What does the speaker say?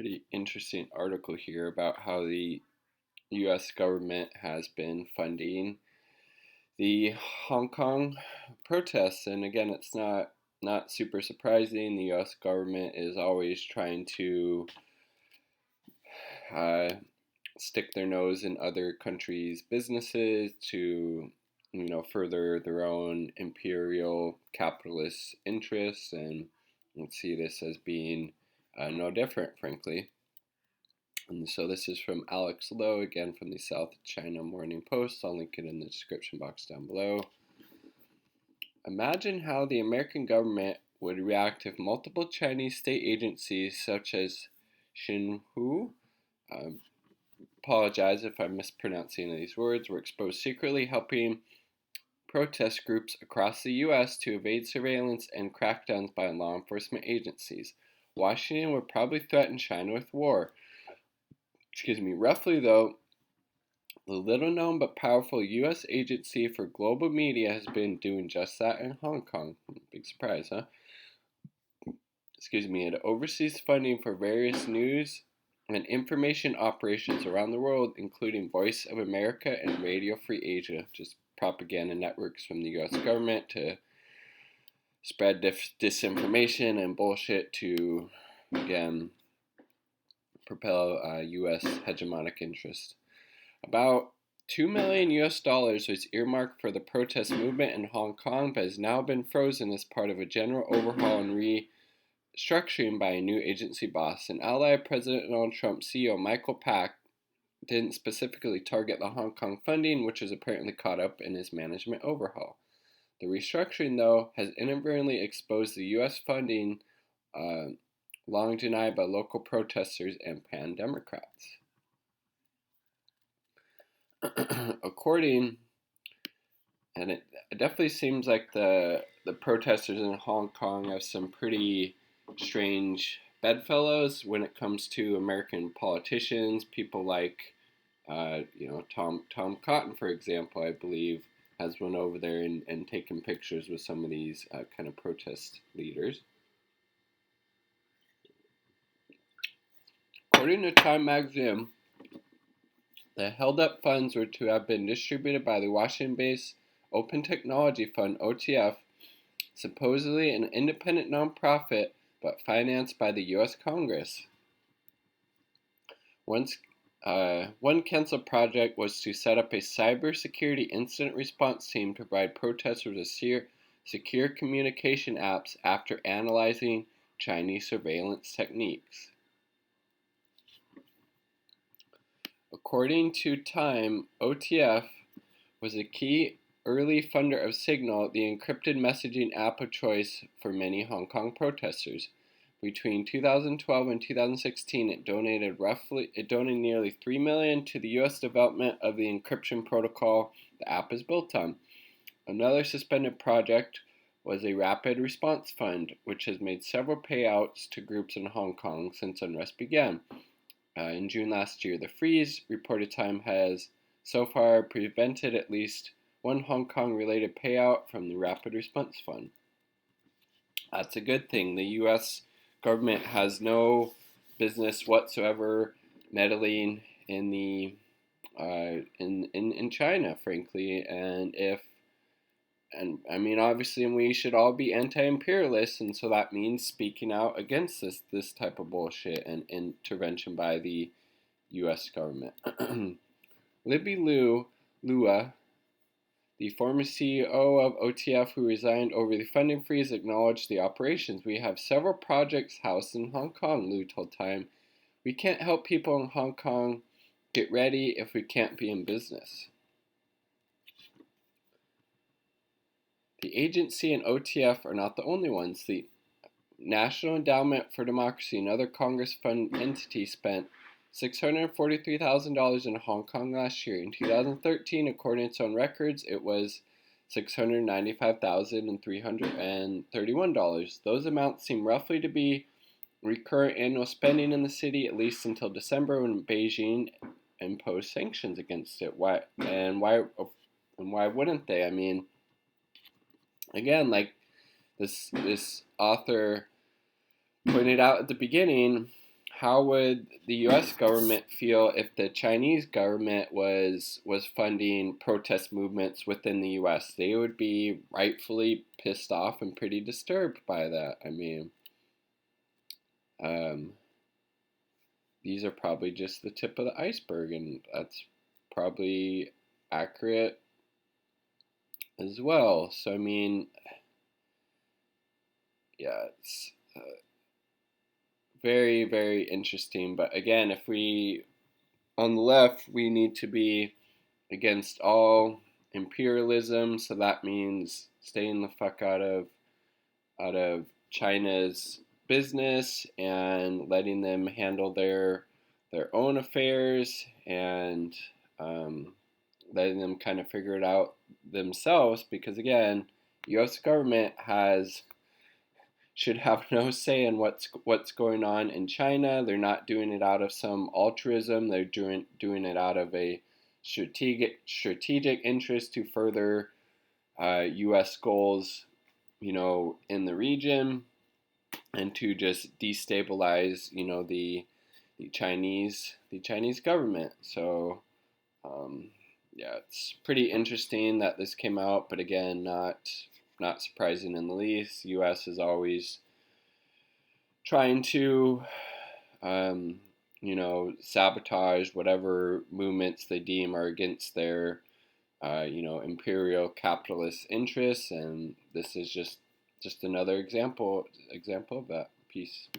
Pretty interesting article here about how the US government has been funding the Hong Kong protests. And again, it's not super surprising. The US government is always trying to uh, stick their nose in other countries' businesses to further their own imperial capitalist interests, and see this as being no different, frankly. And so this is from Alex Lowe, again from the South China Morning Post. I'll link it in the description box down below. Imagine how the American government would react if multiple Chinese state agencies such as Xinhu, apologize if I'm mispronouncing any of these words, were exposed secretly helping protest groups across the U.S. to evade surveillance and crackdowns by law enforcement agencies. Washington would probably threaten China with war. Roughly, though, the little known but powerful U.S. Agency for Global Media has been doing just that in Hong Kong. Big surprise, huh? It oversees funding for various news and information operations around the world, including Voice of America and Radio Free Asia, just propaganda networks from the U.S. government to spread disinformation and bullshit to, again, propel U.S. hegemonic interests. About $2 million was earmarked for the protest movement in Hong Kong, but has now been frozen as part of a general overhaul and restructuring by a new agency boss. An ally of President Donald Trump, CEO Michael Pack didn't specifically target the Hong Kong funding, which was apparently caught up in his management overhaul. The restructuring, though, has inadvertently exposed the U.S. funding long denied by local protesters and pan-Democrats. And it definitely seems like the protesters in Hong Kong have some pretty strange bedfellows when it comes to American politicians. People like, Tom Cotton, for example, I believe, has went over there and taken pictures with some of these kind of protest leaders. According to Time magazine, the held-up funds were to have been distributed by the Washington-based Open Technology Fund, OTF, supposedly an independent nonprofit but financed by the U.S. Congress. One canceled project was to set up a cybersecurity incident response team to provide protesters with secure communication apps after analyzing Chinese surveillance techniques. According to Time, OTF was a key early funder of Signal, the encrypted messaging app of choice for many Hong Kong protesters. Between 2012 and 2016, it donated nearly $3 million to the U.S. development of the encryption protocol the app is built on. Another suspended project was a Rapid Response Fund, which has made several payouts to groups in Hong Kong since unrest began. In June last year, the freeze, reported Time, has so far prevented at least one Hong Kong-related payout from the Rapid Response Fund. That's a good thing. The U.S. government has no business whatsoever meddling in the in China, frankly. Obviously, we should all be anti-imperialists, and so that means speaking out against this type of bullshit and intervention by the U.S. government. Libby Lua, the former CEO of OTF who resigned over the funding freeze, acknowledged the operations. We have several projects housed in Hong Kong, Liu told Time. We can't help people in Hong Kong get ready if we can't be in business. The agency and OTF are not the only ones. The National Endowment for Democracy, another Congress fund entity, spent $643,000 in Hong Kong last year. In 2013, according to its own records, it was $695,331. Those amounts seem roughly to be recurrent annual spending in the city, at least until December, when Beijing imposed sanctions against it. Why wouldn't they? Again, like this author pointed out at the beginning, how would the U.S. government feel if the Chinese government was funding protest movements within the U.S.? They would be rightfully pissed off and pretty disturbed by that. I mean, um, these are probably just the tip of the iceberg, and that's probably accurate as well. So I mean, yeah, it's very, very interesting. But again, if we on the left, we need to be against all imperialism. So that means staying the fuck out of China's business and letting them handle their own affairs, and um, letting them kind of figure it out themselves. Because again, U.S. government should have no say in what's going on in China. They're not doing it out of some altruism. They're doing it out of a strategic interest to further U.S. goals, in the region, and to just destabilize, the Chinese government. So, um, yeah, it's pretty interesting that this came out, but again, not surprising in the least. U.S. is always trying to, um, sabotage whatever movements they deem are against their, imperial capitalist interests, and this is just another example of that piece.